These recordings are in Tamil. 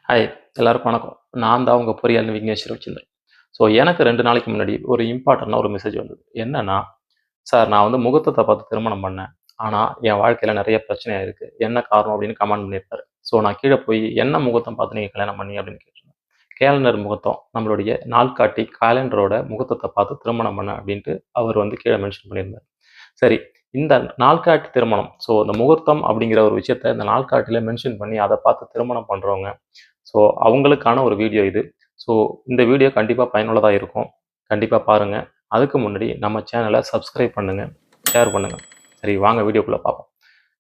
ஹாய், எல்லாருக்கும் வணக்கம். நான் தான் உங்க பொறியாளர் விக்னேஷ் ரவிச்சந்திரன். எனக்கு 2 நாளைக்கு முன்னாடி ஒரு இம்பார்ட்டன்ட்டான ஒரு மெசேஜ் வந்தது. என்னன்னா, "சார் நான் வந்து முகூர்த்தத்த பார்த்து திருமணம் பண்ணேன். ஆனா, என் வாழ்க்கையில நெறைய பிரச்சனையா இருக்கு. என்ன காரணம்?" அப்படின்னு கமெண்ட் பண்ணியிருந்தாரு. நான் கீழ போய், "என்ன முகூர்த்தம் பார்த்து நீங்க கல்யாணம் பண்ணீங்க?" அப்படின்னு கேட்டிருந்தேன். "கேலண்டர் முகூர்த்தம். நம்மளுடைய நாள்காட்டி காலண்டரோட முகூர்த்தத்த பார்த்து திருமணம் பண்ணேன்." அப்படின்ட்டு அவர் வந்து கீழ மென்ஷன் பண்ணியிருந்தாரு. சரி, இந்த நாள்காட்டி திருமணம். இந்த முகூர்த்தம் அப்படிங்கிற ஒரு விஷயத்த இந்த நாள்காட்டில மென்ஷன் பண்ணி, அத பார்த்து திருமணம் பண்றவங்க ஸோ, அவங்களுக்கான ஒரு வீடியோ இது. ஸோ, இந்த வீடியோ கண்டிப்பா பயனுள்ளதா இருக்கும். கண்டிப்பா பாருங்க. அதுக்கு முன்னாடி நம்ம சேனல சப்ஸ்கிரைப் பண்ணுங்க, ஷேர் பண்ணுங்க. சரி வாங்க வீடியோக்குள்ள பார்ப்போம்.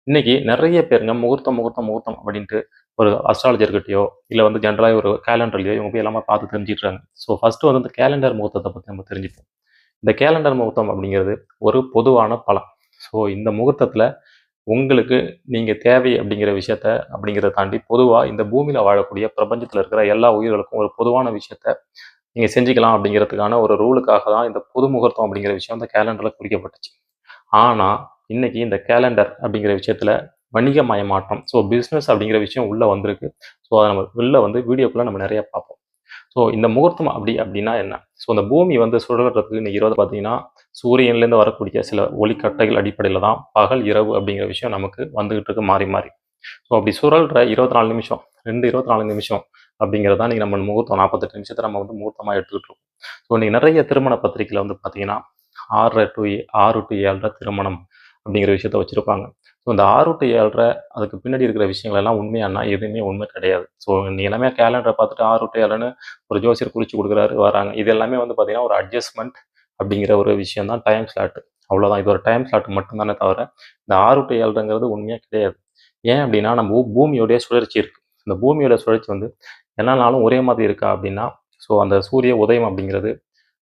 இன்னைக்கு நெறைய பேருங்க முகூர்த்தம், முகூர்த்தம், முகூர்த்தம் அப்படின்ட்டு ஒரு அஸ்ட்ராலஜர்கிட்டயோ, இல்ல வந்து ஜென்ரலா ஒரு கேலண்டர்லயோ இவங்க போய் எல்லாமே பார்த்து தெரிஞ்சுக்கிறாங்க. ஃபர்ஸ்ட்டு வந்து இந்த கேலண்டர் முகூர்த்தத்த பத்தி நம்ம தெரிஞ்சுப்போம். இந்த கேலண்டர் முகூர்த்தம் அப்படிங்கிறது ஒரு பொதுவான பலன். இந்த முகூர்த்தத்துல உங்களுக்கு நீங்க தேவை அப்படிங்கிற விஷயத்த அப்படிங்கிறத தாண்டி பொதுவா இந்த பூமியில வாழக்கூடிய பிரபஞ்சத்துல இருக்கிற எல்லா உயிர்களுக்கும் ஒரு பொதுவான விஷயத்த நீங்க செஞ்சுக்கலாம் அப்படிங்கிறதுக்கான ஒரு ரூலுக்காக தான் இந்த பொது முகூர்த்தம் அப்படிங்கிற விஷயம் இந்த கேலண்டர்ல குறிக்கப்பட்டுச்சு. ஆனா, இன்னைக்கு இந்த கேலண்டர் அப்படிங்கிற விஷயத்துல வணிகமயமாற்றம். பிசினஸ் அப்படிங்கிற விஷயம் உள்ள வந்திருக்கு. அத நம்ம உள்ள வந்து வீடியோக்குள்ள நம்ம நெறைய பார்ப்போம். இந்த முகூர்த்தம் அப்படின்னா என்ன? இந்த பூமி வந்து சுழல்றதுக்கு இன்னைக்கு இரவு பார்த்தீங்கன்னா, சூரியன்லேருந்து வரக்கூடிய சில ஒளிக்கட்டைகள் அடிப்படையில தான் பகல், இரவு அப்படிங்கிற விஷயம் நமக்கு வந்துகிட்டு இருக்கு மாறி, மாறி. அப்படி சுழல்ற 24 நிமிஷம், 24 நிமிஷம் அப்படிங்கிறது தான் இன்னைக்கு நம்ம முகூர்த்தம் 48 நிமிஷத்த நம்ம வந்து முகூர்த்தமா எடுத்துக்கிட்டு இருக்கோம். இன்னைக்கு நெறைய திருமண பத்திரிக்கையில வந்து பார்த்தீங்கன்னா, 6 டூ 7 திருமணம் அப்படிங்கிற விஷயத்த வச்சிருப்பாங்க. இந்த 6 டூ 7 அதுக்கு பின்னாடி இருக்கிற விஷயங்கள் எல்லாம் உண்மையான்னா, எதுவுமே உண்மை கிடையாது. இன்னைக்கு எல்லாமே கேலண்டர பார்த்துட்டு 6 டூ 7ன்னு ஒரு ஜோசியர் குறிச்சு குடுக்குறாரு, வராங்க. இது எல்லாமே வந்து பார்த்தீங்கன்னா, ஒரு அட்ஜஸ்ட்மென்ட் அப்படிங்கிற ஒரு விஷயம் தான் டைம் ஸ்லாட். அவ்வளோதான். இது ஒரு டைம் ஸ்லாட் மட்டும் தானே தவிர, இந்த 6 டூ 7ங்கிறது உண்மையே கிடையாது. ஏன் அப்படின்னா, நம்ம பூமியோடைய சுழற்சி இருக்கு. இந்த பூமியோட சுழற்சி வந்து எல்லா நாளும் ஒரே மாதிரி இருக்கா அப்படின்னா, அந்த சூரிய உதயம் அப்படிங்கிறது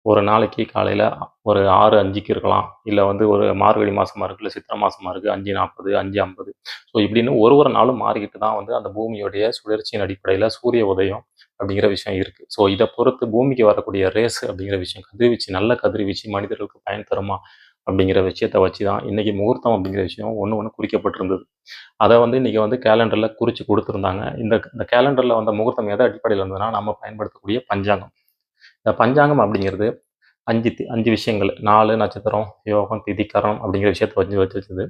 ஒரு நாளைக்கு காலையில ஒரு 6:05க்கு இருக்கலாம். இல்ல வந்து ஒரு மார்கழி மாசமா இருக்கு, இல்ல சித்திரை மாசமா இருக்கு 5:40, 5:50 இப்படின்னு ஒரு ஒரு நாளும் மாறிக்கிட்டு தான் வந்து அந்த பூமியுடைய சுழற்சியின் அடிப்படையில சூரிய உதயம் அப்படிங்கிற விஷயம் இருக்கு. இத பொறுத்து பூமிக்கு வரக்கூடிய ரேஸ் அப்படிங்கிற விஷயம் கதிர்வீச்சு, நல்ல கதிர்வீச்சு மனிதர்களுக்கு பயன் தருமா? அப்படிங்கிற விஷயத்த வச்சு தான் இன்னைக்கு முகூர்த்தம் அப்படிங்கிற விஷயம் ஒண்ணு ஒண்ணு குறிக்கப்பட்டிருந்தது. அத வந்து இன்னைக்கு வந்து கேலண்டர்ல குறிச்சு குடுத்திருந்தாங்க. இந்த இந்த கேலண்டர்ல வந்த முகூர்த்தம் எத அடிப்படையில இருந்ததுன்னா, நம்ம பயன்படுத்தக்கூடிய பஞ்சாங்கம். இந்த பஞ்சாங்கம் அப்படிங்கிறது 5 விஷயங்கள். நாலு நட்சத்திரம், யோகம், திதி, கரணம் அப்படிங்கிற விஷயத்த வச்சு வச்சு வச்சது.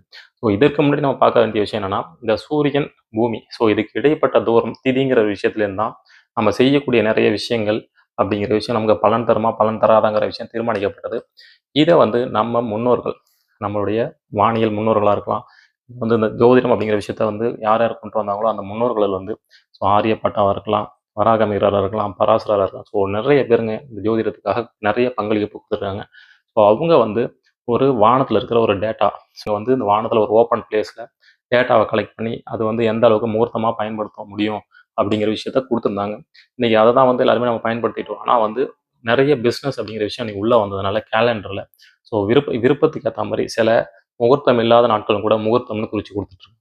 இதற்கு முன்னாடி நம்ம பார்க்க வேண்டிய விஷயம் என்னன்னா, இந்த சூரியன், பூமி இதுக்கு இடைப்பட்ட தூரம் திதிங்கிற விஷயத்துலேருந்து தான் நம்ம செய்யக்கூடிய நெறைய விஷயங்கள் அப்படிங்கிற விஷயம் நமக்கு பலன் தருமா, பலன் தராதாங்கிற விஷயம் தீர்மானிக்கப்பட்டது. இத வந்து நம்ம முன்னோர்கள், நம்மளுடைய வானியல் முன்னோர்களா இருக்கலாம். வந்து இந்த ஜோதிடம் அப்படிங்கிற விஷயத்த வந்து யார் யார் கொண்டு வந்தாங்களோ அந்த முன்னோர்கள் வந்து ஆரியப்பட்டாவா இருக்கலாம், வராகமிஹரரா இருக்கலாம், பராசரரா இருக்கலாம். நெறைய பேருங்க இந்த ஜோதிடத்துக்காக நெறைய பங்களிப்பு குடுத்துருக்காங்க. அவங்க வந்து ஒரு வானத்துல இருக்கிற ஒரு டேட்டா, வந்து இந்த வானத்துல ஒரு ஓப்பன் பிளேஸ்ல டேட்டாவ கலெக்ட் பண்ணி, அது வந்து எந்த அளவுக்கு முகூர்த்தமா பயன்படுத்த முடியும் அப்படிங்கிற விஷயத்த குடுத்துருந்தாங்க. இன்னைக்கு அத தான் வந்து எல்லாருமே நம்ம பயன்படுத்திட்டு இருக்கோம். ஆனா வந்து நெறைய பிசினஸ் அப்படிங்கிற விஷயம் இன்னைக்கு உள்ள வந்ததுனால கேலண்டர்ல விருப்பத்துக்கு ஏத்த மாரி சில முகூர்த்தம் இல்லாத நாட்களும் கூட முகூர்த்தம்னு குறிச்சு குடுத்துட்டு இருக்காங்க.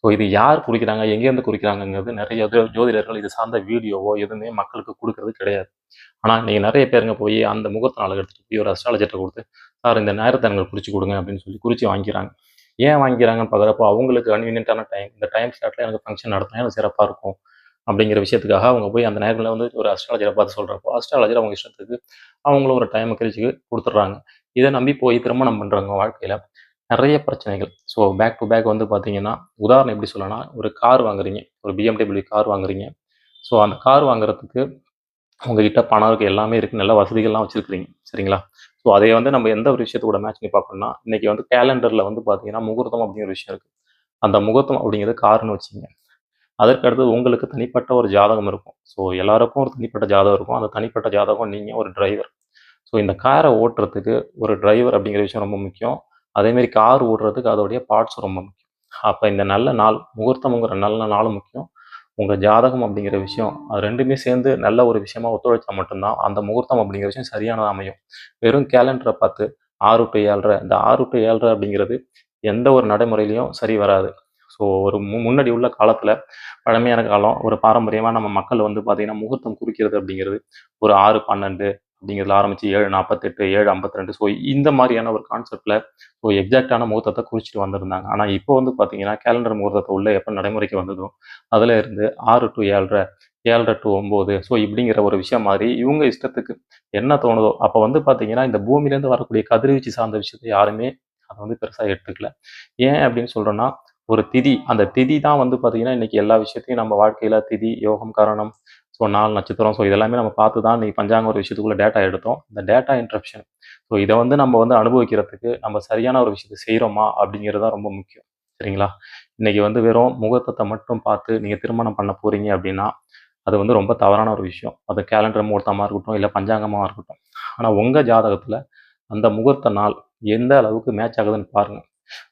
இது யார் குறிக்கிறாங்க, எங்கேருந்து குறிக்கிறாங்கங்கிறது நெறைய ஜோதிடர்கள் இது சார்ந்த வீடியோவோ எதுவுமே மக்களுக்கு குடுக்குறது கிடையாது. ஆனா, இன்னைக்கு நெறைய பேருங்க போய் அந்த முகூர்த்த நாள எடுத்துட்டு போய் ஒரு அஸ்ட்ராலஜர்ட்ட குடுத்து, "சார் இந்த நேரத்த எனக்கு குறிச்சு குடுங்க" அப்படின்னு சொல்லி குறிச்சு வாங்கிக்கிறாங்க. ஏன் வாங்கிக்கிறாங்கன்னு பார்க்குறப்போ, அவங்களுக்கு கன்வீனியன்ட்டான டைம். இந்த டைம் ஸ்லாட்ல எனக்கு ஃபங்ஷன் நடத்தினா எனக்கு சிறப்பா இருக்கும். அப்படிங்கிற விஷயத்துக்காக அவங்க போய் அந்த நேரத்துல வந்து ஒரு அஸ்ட்ராலஜர பார்த்து சொல்றப்போ, அஸ்ட்ராலஜர் அவங்க இஷ்டத்துக்கு அவங்களும் ஒரு டைம கிழிச்சு குடுத்துடுறாங்க. இத நம்பி போய் திருமணம் பண்றவங்க வாழ்க்கையில நெறைய பிரச்சனைகள். பேக் டூ பேக் வந்து பார்த்தீங்கன்னா, உதாரணம் எப்படி சொல்லலாம்னா, ஒரு கார் வாங்குறீங்க. ஒரு BMW கார் வாங்குறீங்க. அந்த கார் வாங்குறதுக்கு உங்ககிட்ட பணம் இருக்கு, எல்லாமே இருக்கு. நல்ல வசதிகள்லாம் வச்சிருக்கிறீங்க. சரிங்களா? அதை வந்து நம்ம எந்த ஒரு விஷயத்து கூட மேட்ச் பண்ணி பார்க்கணும்னா, இன்னைக்கு வந்து கேலண்டர்ல வந்து பார்த்தீங்கன்னா, முகூர்த்தம் அப்படிங்கிற ஒரு விஷயம் இருக்கு. அந்த முகூர்த்தம் அப்படிங்கிறது கார்ன்னு வச்சுக்கங்க. அதற்கு அடுத்தது உங்களுக்கு தனிப்பட்ட ஒரு ஜாதகம் இருக்கும். எல்லாருக்கும் ஒரு தனிப்பட்ட ஜாதகம் இருக்கும். அந்த தனிப்பட்ட ஜாதகம் நீங்க ஒரு டிரைவர். இந்த கார ஓட்டுறதுக்கு ஒரு டிரைவர் அப்படிங்கிற விஷயம் ரொம்ப முக்கியம். அதேமாரி கார் ஓட்டுறதுக்கு அதோடைய பார்ட்ஸ் ரொம்ப முக்கியம். அப்ப இந்த நல்ல நாள், முகூர்த்தம்ங்கிற நல்ல நாளும் முக்கியம். உங்க ஜாதகம் அப்படிங்கிற விஷயம், அது 2மே சேர்ந்து நல்ல ஒரு விஷயமா ஒத்துழைச்சா மட்டும் தான், அந்த முகூர்த்தம் அப்படிங்கிற விஷயம் சரியானதா அமையும். வெறும் கேலண்டர பார்த்து 6 டூ 7:30 இந்த 6 டூ 7:30 அப்படிங்கிறது எந்த ஒரு நடைமுறையிலயும் சரி வராது. ஒரு முன்னாடி உள்ள காலத்துல, பழமையான காலம், ஒரு பாரம்பரியமா நம்ம மக்கள் வந்து பார்த்தீங்கன்னா, முகூர்த்தம் குறிக்கிறது அப்படிங்கிறது ஒரு 6:12 அப்படிங்கிறதுல ஆரம்பிச்சு 7:48, 7:52 இந்த மாரியான ஒரு கான்செப்ட்ல எக்ஸாக்ட்டான முகூர்த்தத்த குறிச்சுட்டு வந்திருந்தாங்க. ஆனா இப்போ வந்து பார்த்தீங்கன்னா, கேலண்டர் முகூர்த்தத்த உள்ள எப்ப நடைமுறைக்கு வந்ததோ, அதுல இருந்து 6 டூ 7:30 7:30 to 9. ஸோ இப்படிங்கிற ஒரு விஷயம் மாதிரி இவங்க இஷ்டத்துக்கு என்ன தோணுதோ அப்போ வந்து பார்த்தீங்கன்னா, இந்த பூமியிலேருந்து வரக்கூடிய கதிர்வீச்சு சார்ந்த விஷயத்த யாருமே அத வந்து பெருசா எடுத்துக்கல. ஏன் அப்படின்னு சொல்றேன்னா, ஒரு திதி, அந்த திதி தான் வந்து பார்த்தீங்கன்னா, இன்னைக்கு எல்லா விஷயத்தையும் நம்ம வாழ்க்கையில திதி, யோகம், கரணம், ஸோ நாள், நட்சத்திரம், ஸோ இதெல்லாமே நம்ம பார்த்து தான் இன்னைக்கு பஞ்சாங்கம் ஒரு விஷயத்துக்குள்ள டேட்டா எடுத்தோம். இந்த டேட்டா இன்டரப்ஷன், ஸோ இத வந்து நம்ம வந்து அனுபவிக்கிறதுக்கு நம்ம சரியான ஒரு விஷயத்த செய்றோமா அப்படிங்கிறது தான் ரொம்ப முக்கியம். சரிங்களா? இன்னைக்கு வந்து வெறும் முகூர்த்தத்த மட்டும் பார்த்து நீங்க திருமணம் பண்ண போறீங்க அப்படின்னா, அது வந்து ரொம்ப தவறான ஒரு விஷயம். அது கேலண்டர் முகூர்த்தமா இருக்கட்டும், இல்ல பஞ்சாங்கமா இருக்கட்டும். ஆனா உங்க ஜாதகத்துல அந்த முகூர்த்த நாள் எந்த அளவுக்கு மேட்ச் ஆகுதுன்னு பாருங்க.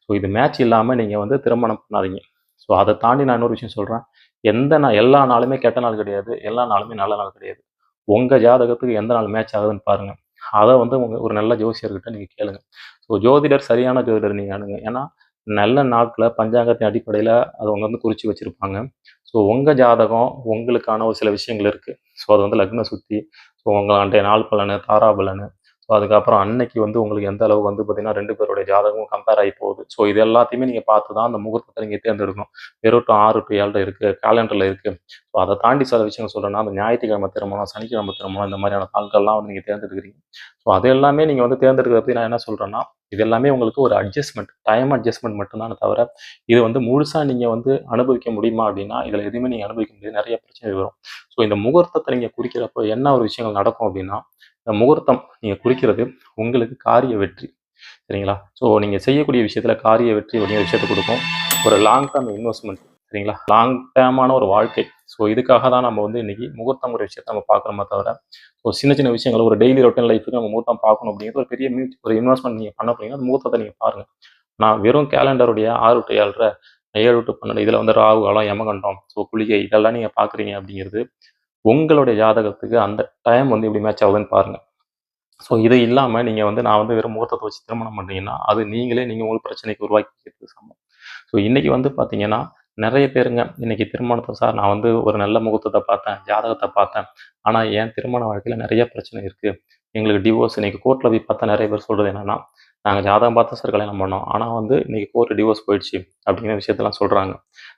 ஸோ இது மேட்ச் இல்லாம நீங்க வந்து திருமணம் பண்ணாதீங்க. ஸோ அத தாண்டி நான் இன்னொரு விஷயம் சொல்றேன். எந்த நாள், எல்லா நாளுமே கெட்ட நாள் கிடையாது. எல்லா நாளுமே நல்ல நாள் கிடையாது. உங்க ஜாதகத்துக்கு எந்த நாள் மேட்ச் ஆகுதுன்னு பாருங்க. அத வந்து உங்க ஒரு நல்ல ஜோசியர்கிட்ட நீங்க கேளுங்க. ஸோ ஜோதிடர், சரியான ஜோதிடர் நீங்க அணுகுங்க. ஏன்னா, நல்ல நாட்கள பஞ்சாங்கத்தின் அடிப்படையில அத அவங்க வந்து குறிச்சு வச்சிருப்பாங்க. ஸோ உங்க ஜாதகம் உங்களுக்கான ஒரு சில விஷயங்கள் இருக்கு. ஸோ அது வந்து லக்ன சுத்தி, ஸோ உங்க அன்றைய நாள் பலனு, தாரா பலனு, ஸோ அதுக்கப்புறம் அன்னைக்கு வந்து உங்களுக்கு எந்த அளவுக்கு வந்து பார்த்தீங்கன்னா 2 பேருடைய ஜாதகமும் கம்பேர் ஆகி போகுது. ஸோ இது எல்லாத்தையுமே நீங்க பார்த்து தான் அந்த முகூர்த்தத்த நீங்க தேர்ந்தெடுக்கணும். வெறும் 6 to 7 இருக்கு, காலண்டர்ல இருக்கு. ஸோ அத தாண்டி சில விஷயங்கள் சொல்றேன்னா, அந்த ஞாயிற்றுக்கிழமை திருமணம், சனிக்கிழமை திருமணம், இந்த மாதிரியான நாட்கள்லாம் வந்து நீங்க தேர்ந்தெடுக்கிறீங்க. ஸோ அது எல்லாமே நீங்க வந்து தேர்ந்தெடுக்கிறத நான் என்ன சொல்றேன்னா, இது எல்லாமே உங்களுக்கு ஒரு அட்ஜஸ்ட்மெண்ட், டைம் அட்ஜஸ்ட்மெண்ட் மட்டும் தானே தவிர, இது வந்து முழுசா நீங்க வந்து அனுபவிக்க முடியுமா அப்படின்னா, இதுல எதுவுமே நீங்க அனுபவிக்க முடியாது. நெறைய பிரச்சனைகள் வரும். ஸோ இந்த முகூர்த்தத்த நீங்க குறிக்கிறப்போ என்ன ஒரு விஷயங்கள் நடக்கும் அப்படின்னா, இந்த முகூர்த்தம் நீங்க குறிக்கிறது உங்களுக்கு காரிய வெற்றி. சரிங்களா? ஸோ நீங்க செய்யக்கூடிய விஷயத்துல காரிய வெற்றி அப்படிங்கிற விஷயத்த குடுக்கும். ஒரு லாங் டெர்ம் இன்வெஸ்ட்மென்ட், சரிங்களா? லாங் டெர்மான ஒரு வாழ்க்கை. ஸோ இதுக்காக தான் நம்ம வந்து இன்னைக்கு முகூர்த்தம்ங்கிற விஷயத்த நம்ம பார்க்குறோமே தவிர, சின்ன சின்ன விஷயங்கள் ஒரு டெய்லி ரொட்டீன் லைஃப்க்கு நம்ம முகூர்த்தம் பார்க்கணும் அப்படிங்கிறது ஒரு பெரிய ஒரு இன்வெஸ்ட்மென்ட் நீங்க பண்ண போறீங்கன்னா, அந்த முகூர்த்தத்த நீங்க பாருங்க. நான் வெறும் கேலண்டருடைய 6 to 7:30, 7 to 12 இதுல வந்து ராகு காலம், யமகண்டம், ஸோ குளிகை இதெல்லாம் நீங்க பார்க்குறீங்க அப்படிங்கிறது, உங்களுடைய ஜாதகத்துக்கு அந்த டைம் வந்து எப்படி மேட்ச் ஆகுதுன்னு பாருங்க. ஸோ இது இல்லாம நீங்க வந்து நான் வந்து வெறும் முகூர்த்தத்த வச்சு திருமணம் பண்றீங்கன்னா, அது நீங்க உங்களுக்கு பிரச்சனைக்கு உருவாக்கிக்கிறதுக்கு சமம். ஸோ இன்னைக்கு வந்து பார்த்தீங்கன்னா, நெறைய பேருங்க இன்னைக்கு திருமணத்த சார் நான் வந்து ஒரு நல்ல முகூர்த்தத்த பார்த்தேன், ஜாதகத்த பார்த்தேன். ஆனா என் திருமண வாழ்க்கையில நெறைய பிரச்சனை இருக்கு. எங்களுக்கு டிவோர்ஸ், இன்னைக்கு கோர்ட்ல போய் பார்த்தா நெறைய பேர் சொல்றது என்னன்னா, நாங்க ஜாதகம் பார்த்து தான் சார் கல்யாணம் பண்ணோம். ஆனா வந்து இன்னைக்கு கோர்ட் டிவோர்ஸ் போயிடுச்சு அப்படிங்கிற விஷயத்தலாம் சொல்றாங்க.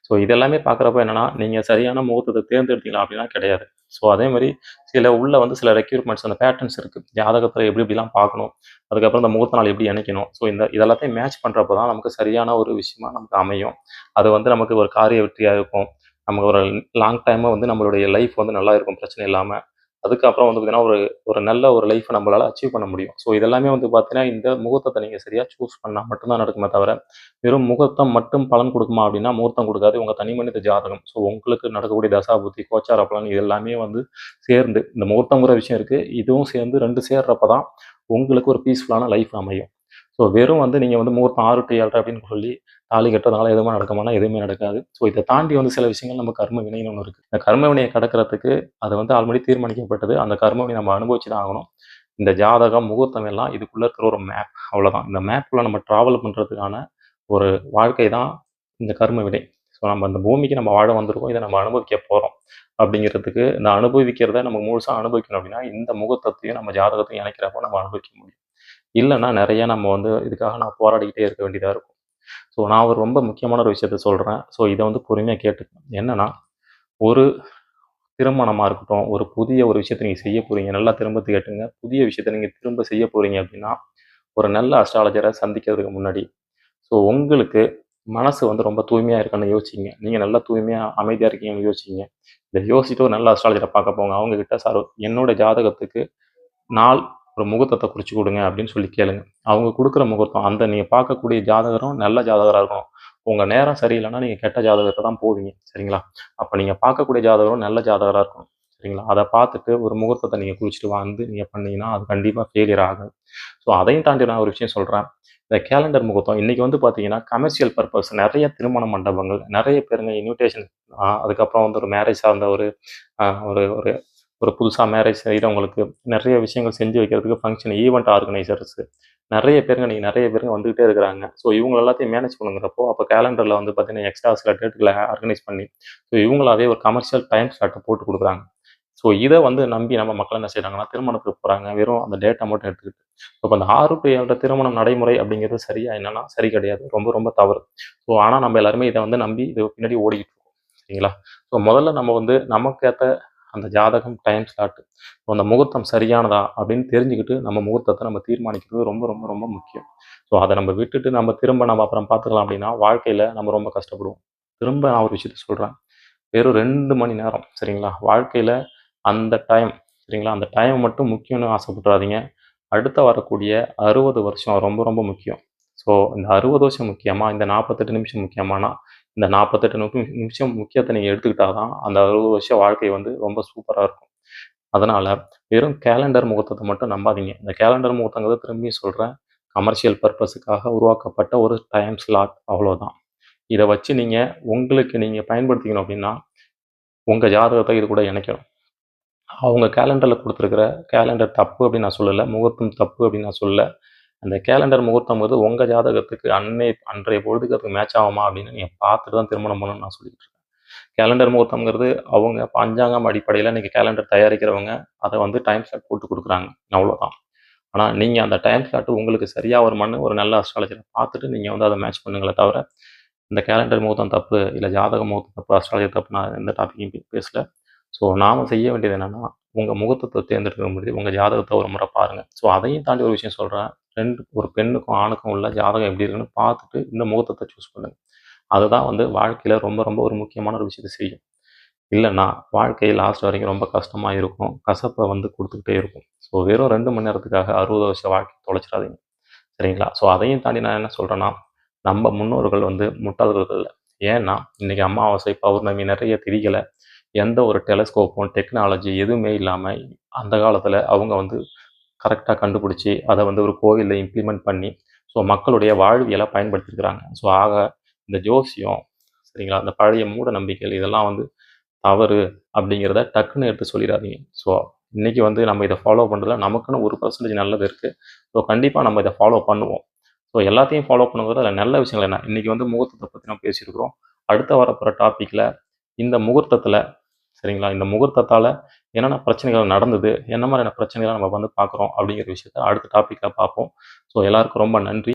ஸோ இதெல்லாமே பார்க்குறப்ப என்னன்னா, நீங்க சரியான முகூர்த்தத்த தேர்ந்தெடுத்தீங்களா அப்படின்னா கிடையாது. ஸோ அதே மாரி சில உள்ள வந்து சில ரெக்யூர்மெண்ட்ஸ், அந்த பேட்டர்ன்ஸ் இருக்கு. ஜாதகத்துல எப்படி எப்படிலாம் பார்க்கணும். அதுக்கப்புறம் இந்த முகூர்த்த நாள் எப்படி இணைக்கணும். ஸோ இதெல்லாத்தையும் மேட்ச் பண்றப்ப தான் நமக்கு சரியான ஒரு விஷயமா நமக்கு அமையும். அது வந்து நமக்கு ஒரு காரிய வெற்றியா இருக்கும். நமக்கு ஒரு லாங் டைமா வந்து நம்மளுடைய லைஃப் வந்து நல்லா இருக்கும் பிரச்சனை இல்லாம. அதுக்கப்புறம் வந்து பார்த்தீங்கன்னா, ஒரு ஒரு நல்ல ஒரு லைஃப நம்மளால அச்சீவ் பண்ண முடியும். ஸோ இதெல்லாமே வந்து பார்த்தீங்கன்னா, இந்த முகூர்த்தத்த நீங்க சரியா சூஸ் பண்ணா மட்டும் தான் நடக்குமே தவிர, வெறும் முகூர்த்தம் மட்டும் பலன் குடுக்குமா அப்படின்னா, முகூர்த்தம் குடுக்காது. உங்க தனிமனித ஜாதகம். ஸோ உங்களுக்கு நடக்கக்கூடிய தசா புத்தி, கோச்சார பலன் இது எல்லாமே வந்து சேர்ந்து இந்த முகூர்த்தம்ங்கிற விஷயம் இருக்கு. இதுவும் சேர்ந்து 2 சேர்றப்ப தான் உங்களுக்கு ஒரு பீஸ்ஃபுல்லான லைஃப் அமையும். ஸோ வெறும் வந்து நீங்க வந்து முகூர்த்தம் 6 to 7:30 அப்படின்னு சொல்லி தாலி கட்டுறதுனால எதுவுமே நடக்குமான்னா, எதுவுமே நடக்காது. ஸோ இத தாண்டி வந்து சில விஷயங்கள் நம்ம கர்ம வினைன்னு ஒண்ணு இருக்கு. இந்த கர்ம வினைய கடக்கிறதுக்கு அது வந்து ஆல்ரெடி தீர்மானிக்கப்பட்டது. அந்த கர்ம வினைய நம்ம அனுபவிச்சு தான் ஆகணும். இந்த ஜாதகம், முகூர்த்தம் எல்லாம் இதுக்குள்ள இருக்கிற ஒரு மேப் அவ்வளோதான். இந்த மேப்குள்ள நம்ம டிராவல் பண்றதுக்கான ஒரு வாழ்க்கை தான் இந்த கர்ம வினை. ஸோ நம்ம இந்த பூமிக்கு நம்ம வாழ வந்திருக்கோம். இத நம்ம அனுபவிக்க போறோம். அப்படிங்கிறதுக்கு இந்த அனுபவிக்கிறத நம்ம முழுசா அனுபவிக்கணும் அப்படின்னா, இந்த முகூர்த்தத்தையும் நம்ம ஜாதகத்தையும் இணைக்கிறப்போ நம்ம அனுபவிக்க முடியும். இல்லன்னா நெறைய நம்ம வந்து இதுக்காக நான் போராடிக்கிட்டே இருக்க வேண்டியதா இருக்கும். ஸோ நான் ஒரு ரொம்ப முக்கியமான ஒரு விஷயத்த சொல்றேன். ஸோ இத வந்து பொறுமையா கேட்டுக்கங்க. என்னன்னா, ஒரு திருமணமா இருக்கட்டும், ஒரு புதிய ஒரு விஷயத்த நீங்க செய்ய போறீங்க. நல்லா திரும்ப கேட்டுங்க. புதிய விஷயத்த நீங்க திரும்ப செய்ய போறீங்க அப்படின்னா, ஒரு நல்ல அஸ்ட்ராலஜர சந்திக்கிறதுக்கு முன்னாடி, ஸோ உங்களுக்கு மனசு வந்து ரொம்ப தூய்மையா இருக்கான்னு யோசிங்க. நீங்க நல்லா தூய்மையா, அமைதியா இருக்கீங்கன்னு யோசிங்க. இத யோசிச்சுட்டு ஒரு நல்ல அஸ்ட்ராலஜர பார்க்க போங்க. அவங்க கிட்ட சார் என்னோட ஜாதகத்துக்கு நாள், ஒரு முகூர்த்தத்த குறிச்சு குடுங்க அப்படின்னு சொல்லி கேளுங்க. அவங்க குடுக்குற முகூர்த்தம், அந்த நீங்க பார்க்கக்கூடிய ஜாதகரும் நல்ல ஜாதகரா இருக்கணும். உங்க நேரம் சரியில்லன்னா, நீங்க கெட்ட ஜாதகத்த தான் போவீங்க. சரிங்களா? அப்ப நீங்க பார்க்கக்கூடிய ஜாதகரும் நல்ல ஜாதகரா இருக்கணும். சரிங்களா? அத பார்த்துட்டு ஒரு முகூர்த்தத்த நீங்க குறிச்சுட்டு வந்து நீங்க பண்ணீங்கன்னா, அது கண்டிப்பா ஃபெயிலியர் ஆகாது. ஸோ அதையும் தாண்டி நான் ஒரு விஷயம் சொல்றேன். இந்த கேலண்டர் முகூர்த்தம் இன்னைக்கு வந்து பார்த்தீங்கன்னா, கமர்ஷியல் பர்ப்பஸ் நெறைய திருமண மண்டபங்கள், நெறைய பேருங்க இன்விடேஷன், அதுக்கப்புறம் வந்து ஒரு மேரேஜ் சார்ந்த ஒரு ஒரு ஒரு ஒரு புதுசா மேரேஜ் செய்றவங்களுக்கு நெறைய விஷயங்கள் செஞ்சு வைக்கிறதுக்கு ஃபங்ஷன் ஈவென்ட் ஆர்கனைசர்ஸ் நெறைய பேருங்க, இன்னைக்கு நெறைய பேருங்க வந்துகிட்டே இருக்கிறாங்க. ஸோ இவங்க எல்லாத்தையும் மேனேஜ் பண்ணுங்கிறப்போ, அப்போ கேலண்டர்ல வந்து பார்த்தீங்கன்னா, எக்ஸ்ட்ரா சில டேட்கள ஆர்கனைஸ் பண்ணி, ஸோ இவங்களாவே ஒரு கமர்ஷியல் டைம் ஸ்லாட்ட போட்டு குடுக்குறாங்க. ஸோ இத வந்து நம்பி நம்ம மக்கள் என்ன செய்றாங்கன்னா, திருமணத்துக்கு போறாங்க. வெறும் அந்த டேட்ட மட்டும் எடுத்துக்கிட்டு. அப்ப அந்த 6 to 7 திருமணம் நடைமுறை அப்படிங்கிறது சரியா என்னன்னா, சரி கிடையாது. ரொம்ப ரொம்ப தவறு. ஸோ ஆனா நம்ம எல்லாருமே இத வந்து நம்பி இது பின்னாடி ஓடிக்கிட்டு இருக்கோம். சரிங்களா? ஸோ முதல்ல நம்ம வந்து நமக்கு ஏத்த அந்த ஜாதகம், டைம் ஸ்லாட், அந்த முகூர்த்தம் சரியானதா அப்படின்னு தெரிஞ்சுக்கிட்டு நம்ம முகூர்த்தத்த நம்ம தீர்மானிக்கிறது ரொம்ப ரொம்ப ரொம்ப முக்கியம். ஸோ அத நம்ம விட்டுட்டு நம்ம அப்புறம் பார்த்துக்கலாம் அப்படின்னா, வாழ்க்கையில நம்ம ரொம்ப கஷ்டப்படுவோம். திரும்ப நான் ஒரு விஷயத்த சொல்றேன். வெறும் 2 மணி நேரம் சரிங்களா? வாழ்க்கையில அந்த டைம் சரிங்களா? அந்த டைம் மட்டும் முக்கியம்னு ஆசைப்பட்றாதீங்க. அடுத்து வரக்கூடிய 60 வருஷம் ரொம்ப ரொம்ப முக்கியம். ஸோ இந்த 60 வருஷம் முக்கியமா? இந்த 48 நிமிஷம் முக்கியமானா, இந்த 48 நிமிஷம் முக்கியத்த நீங்க எடுத்துக்கிட்டா தான், அந்த 60 வருஷ வாழ்க்கை வந்து ரொம்ப சூப்பரா இருக்கும். அதனால வெறும் கேலண்டர் முகூர்த்தத்த மட்டும் நம்பாதீங்க. இந்த கேலண்டர் முகூர்த்தங்கிறது திரும்பியும் சொல்றேன், கமர்ஷியல் பர்ப்பஸுக்காக உருவாக்கப்பட்ட ஒரு டைம் ஸ்லாட் அவ்வளோதான். இத வச்சு உங்களுக்கு நீங்க பயன்படுத்திக்கணும் அப்டின்னா, உங்க ஜாதகத்த இது கூட இணைக்கணும். அவங்க கேலண்டர்ல குடுத்துருக்கிற கேலண்டர் தப்பு அப்படின்னு நான் சொல்லல. முகூர்த்தம் தப்பு அப்படின்னு நான் சொல்லல. அந்த கேலண்டர் முகூர்த்தம்ங்கிறது உங்க ஜாதகத்துக்கு அன்றைய பொழுதுக்கு அதுக்கு மேட்ச் ஆகுமா அப்படின்னு நீங்க பார்த்துட்டு தான் திருமணம் பண்ணணும்னு நான் சொல்லிட்டு இருக்கேன். கேலண்டர் முகூர்த்தம்ங்கிறது அவங்க பஞ்சாங்கம் அடிப்படையில இன்னைக்கு கேலண்டர் தயாரிக்கிறவங்க அத வந்து டைம் ஸ்லாட் போட்டு குடுக்குறாங்க. அவ்வளோதான். ஆனா நீங்க அந்த டைம் ஸ்லாட் உங்களுக்கு சரியா வருமான்னு ஒரு நல்ல அஸ்ட்ராலஜர பார்த்துட்டு நீங்க வந்து அத மேட்ச் பண்ணுங்களே தவிர, இந்த கேலண்டர் முகூர்த்தம் தப்பு, இல்ல ஜாதக முகூர்த்தம் தப்பு, அஸ்ட்ராலஜி தப்பு நான் எந்த டாபிக்கையும் பேசல. ஸோ நாம செய்ய வேண்டியது என்னன்னா, உங்க முகூர்த்தத்த தேர்ந்தெடுக்க முடியுது. உங்க ஜாதகத்த ஒரு முறை பாருங்க. ஸோ அதையும் தாண்டி ஒரு விஷயம் சொல்றேன். ஒரு பெண்ணுக்கும், ஆணுக்கும் உள்ள ஜாதகம் எப்படி இருக்குன்னு பார்த்துட்டு இந்த முகூர்த்தத்த சூஸ் பண்ணுங்க. அதுதான் வந்து வாழ்க்கையில ரொம்ப ரொம்ப ஒரு முக்கியமான ஒரு விஷயத்த செய்யும். இல்லன்னா, வாழ்க்கை லாஸ்ட் வரைக்கும் ரொம்ப கஷ்டமா இருக்கும். கசப்ப வந்து குடுத்துக்கிட்டே இருக்கும். ஸோ வெறும் 2 மணி நேரத்துக்காக 60 வருஷ வாழ்க்கைய தொலைச்சிறாதீங்க. சரிங்களா? ஸோ அதையும் தாண்டி நான் என்ன சொல்றேன்னா, நம்ம முன்னோர்கள் வந்து முட்டாள்கள் இல்ல. ஏன்னா, இன்னைக்கு அமாவாசை, பௌர்ணமி நெறைய திதிகள எந்த ஒரு டெலஸ்கோப்பும், டெக்னாலஜி எதுவுமே இல்லாம, அந்த காலத்துல அவங்க வந்து கரெக்ட்டா கண்டுபிடிச்சு, அத வந்து ஒரு கோவில்ல இம்ப்ளிமெண்ட் பண்ணி, ஸோ மக்களுடைய வாழ்வியலா பயன்படுத்தியிருக்கிறாங்க. ஸோ ஆக இந்த ஜோசியம், சரிங்களா? அந்த பழைய மூட நம்பிக்கைகள் இதெல்லாம் வந்து தவறு அப்படிங்கிறத டக்குன்னு எடுத்து சொல்லிறாதீங்க. ஸோ இன்னைக்கு வந்து நம்ம இத ஃபாலோ பண்றதுல நமக்குன்னு 1% நல்லது இருக்கு. ஸோ கண்டிப்பா நம்ம இத ஃபாலோ பண்ணுவோம். ஸோ எல்லாத்தையும் ஃபாலோ பண்ணும்போது அதில நல்ல விஷயங்கள் என்ன? இன்னைக்கு வந்து முகூர்த்தத்த பத்தி நம்ம பேசியிருக்கிறோம். அடுத்த வரப்போற டாபிக்ல இந்த முகூர்த்தத்தில சரிங்களா? இந்த முகூர்த்தத்தால என்னென்ன பிரச்சனைகள் நடந்தது? என்ன மாரியான பிரச்சனைகள நம்ம வந்து பார்க்குறோம்? அப்படிங்கிற விஷயத்த அடுத்த டாபிக்ல பார்ப்போம். ஸோ எல்லாருக்கும் ரொம்ப நன்றி.